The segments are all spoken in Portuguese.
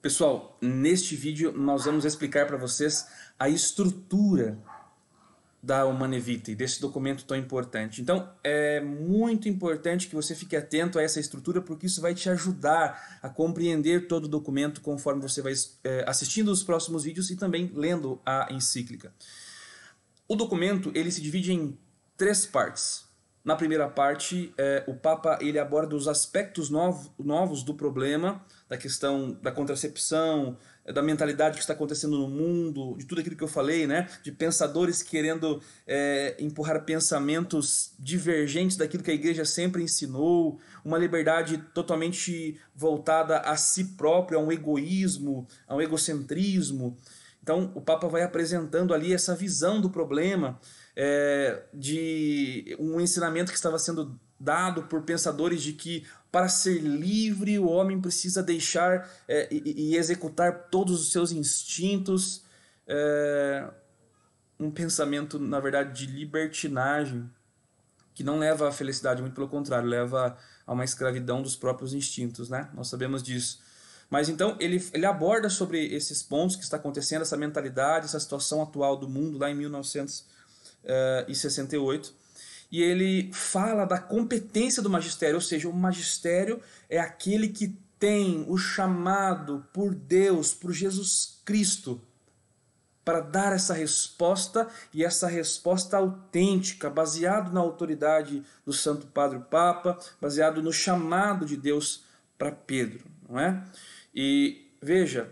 Pessoal, neste vídeo nós vamos explicar para vocês a estrutura da Humanae Vitae, desse documento tão importante. Então, é muito importante que você fique atento a essa estrutura, porque isso vai te ajudar a compreender todo o documento conforme você vai assistindo os próximos vídeos e também lendo a encíclica. O documento ele se divide em 3 partes. Na primeira parte, o Papa ele aborda os aspectos novos do problema, da questão da contracepção, da mentalidade que está acontecendo no mundo, de tudo aquilo que eu falei, né? De pensadores querendo empurrar pensamentos divergentes daquilo que a igreja sempre ensinou, uma liberdade totalmente voltada a si próprio, a um egoísmo, a um egocentrismo. Então, o Papa vai apresentando ali essa visão do problema, de um ensinamento que estava sendo dado por pensadores de que para ser livre o homem precisa deixar e executar todos os seus instintos, um pensamento na verdade de libertinagem que não leva à felicidade, muito pelo contrário, leva a uma escravidão dos próprios instintos, né? Nós sabemos disso. Mas então ele aborda sobre esses pontos que está acontecendo, essa mentalidade, essa situação atual do mundo lá em 1968, e ele fala da competência do magistério, ou seja, o magistério é aquele que tem o chamado por Deus, por Jesus Cristo, para dar essa resposta, e essa resposta autêntica, baseado na autoridade do Santo Padre Papa, baseado no chamado de Deus para Pedro, não é? E veja,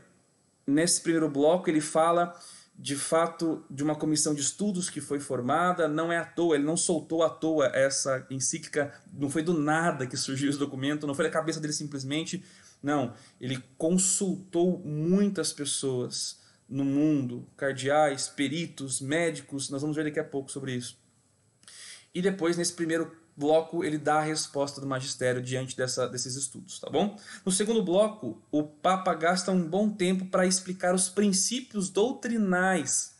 nesse primeiro bloco ele fala de fato de uma comissão de estudos que foi formada, não é à toa, ele não soltou à toa essa encíclica, não foi do nada que surgiu esse documento, não foi da cabeça dele simplesmente, não, ele consultou muitas pessoas no mundo, cardeais, peritos, médicos, nós vamos ver daqui a pouco sobre isso. E depois, nesse primeiro bloco, ele dá a resposta do magistério diante desses estudos, tá bom? No segundo bloco, o Papa gasta um bom tempo para explicar os princípios doutrinais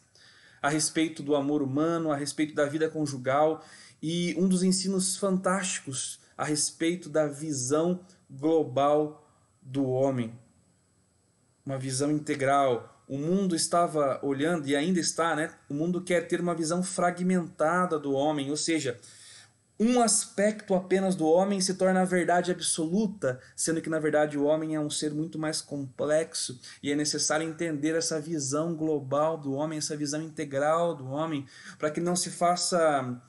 a respeito do amor humano, a respeito da vida conjugal e um dos ensinos fantásticos a respeito da visão global do homem. Uma visão integral. O mundo estava olhando, e ainda está, né? O mundo quer ter uma visão fragmentada do homem, ou seja, um aspecto apenas do homem se torna a verdade absoluta, sendo que na verdade o homem é um ser muito mais complexo e é necessário entender essa visão global do homem, essa visão integral do homem, para que não se faça,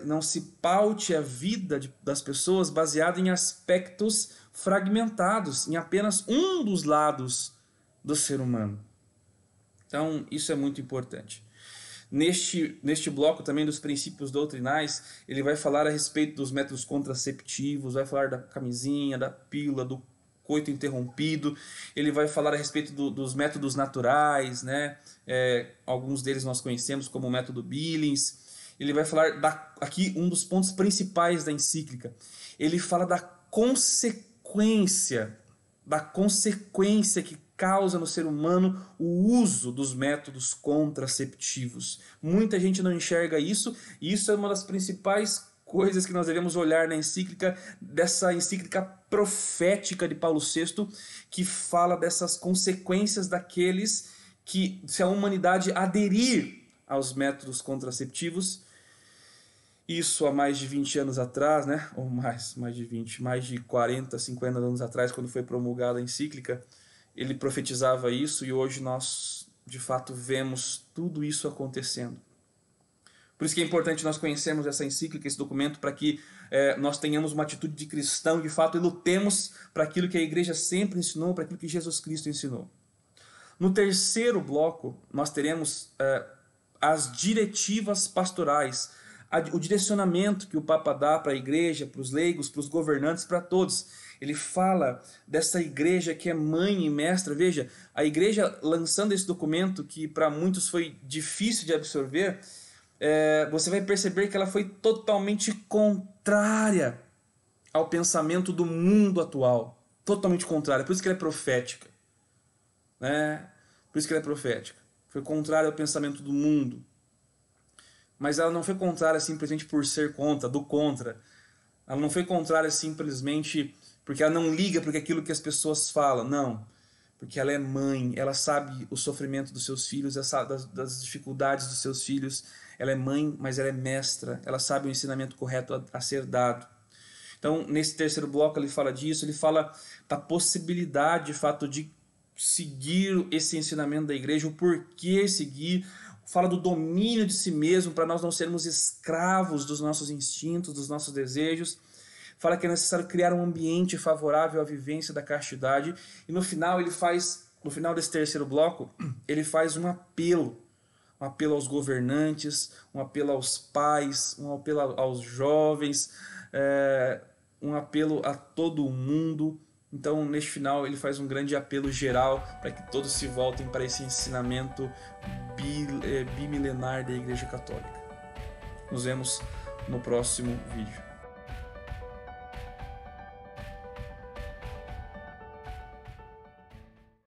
não se paute a vida das pessoas baseada em aspectos fragmentados, em apenas um dos lados do ser humano. Então isso é muito importante. Neste bloco também dos princípios doutrinais, ele vai falar a respeito dos métodos contraceptivos, vai falar da camisinha, da pílula, do coito interrompido, ele vai falar a respeito dos métodos naturais, né? Alguns deles nós conhecemos como o método Billings. Ele vai falar aqui um dos pontos principais da encíclica. Ele fala da consequência que causa no ser humano o uso dos métodos contraceptivos. Muita gente não enxerga isso, e isso é uma das principais coisas que nós devemos olhar na encíclica, dessa encíclica profética de Paulo VI, que fala dessas consequências daqueles que, se a humanidade aderir aos métodos contraceptivos, isso há mais de 20 anos atrás, né? Ou mais de 20, mais de 40, 50 anos atrás, quando foi promulgada a encíclica, ele profetizava isso, e hoje nós, de fato, vemos tudo isso acontecendo. Por isso que é importante nós conhecermos essa encíclica, esse documento, para que nós tenhamos uma atitude de cristão, de fato, e lutemos para aquilo que a igreja sempre ensinou, para aquilo que Jesus Cristo ensinou. No terceiro bloco, nós teremos as diretivas pastorais, o direcionamento que o Papa dá para a igreja, para os leigos, para os governantes, para todos. Ele fala dessa igreja que é mãe e mestra. Veja, a igreja lançando esse documento, que para muitos foi difícil de absorver, você vai perceber que ela foi totalmente contrária ao pensamento do mundo atual. Totalmente contrária. Por isso que ela é profética. Né? Por isso que ela é profética. Foi contrária ao pensamento do mundo. Mas ela não foi contrária simplesmente por ser contra. Ela não foi contrária simplesmente porque ela não liga para aquilo que as pessoas falam. Não. porque ela é mãe, ela sabe o sofrimento dos seus filhos, das dificuldades dos seus filhos. Ela é mãe, mas ela é mestra, ela sabe o ensinamento correto a ser dado. Então, nesse terceiro bloco ele fala disso, ele fala da possibilidade, de fato, de seguir esse ensinamento da igreja, o porquê seguir, fala do domínio de si mesmo, para nós não sermos escravos dos nossos instintos, dos nossos desejos. Fala que é necessário criar um ambiente favorável à vivência da castidade. E no final no final desse terceiro bloco, ele faz um apelo aos governantes, um apelo aos pais, um apelo aos jovens, um apelo a todo o mundo. Então, neste final, ele faz um grande apelo geral para que todos se voltem para esse ensinamento bimilenar da Igreja Católica. Nos vemos no próximo vídeo.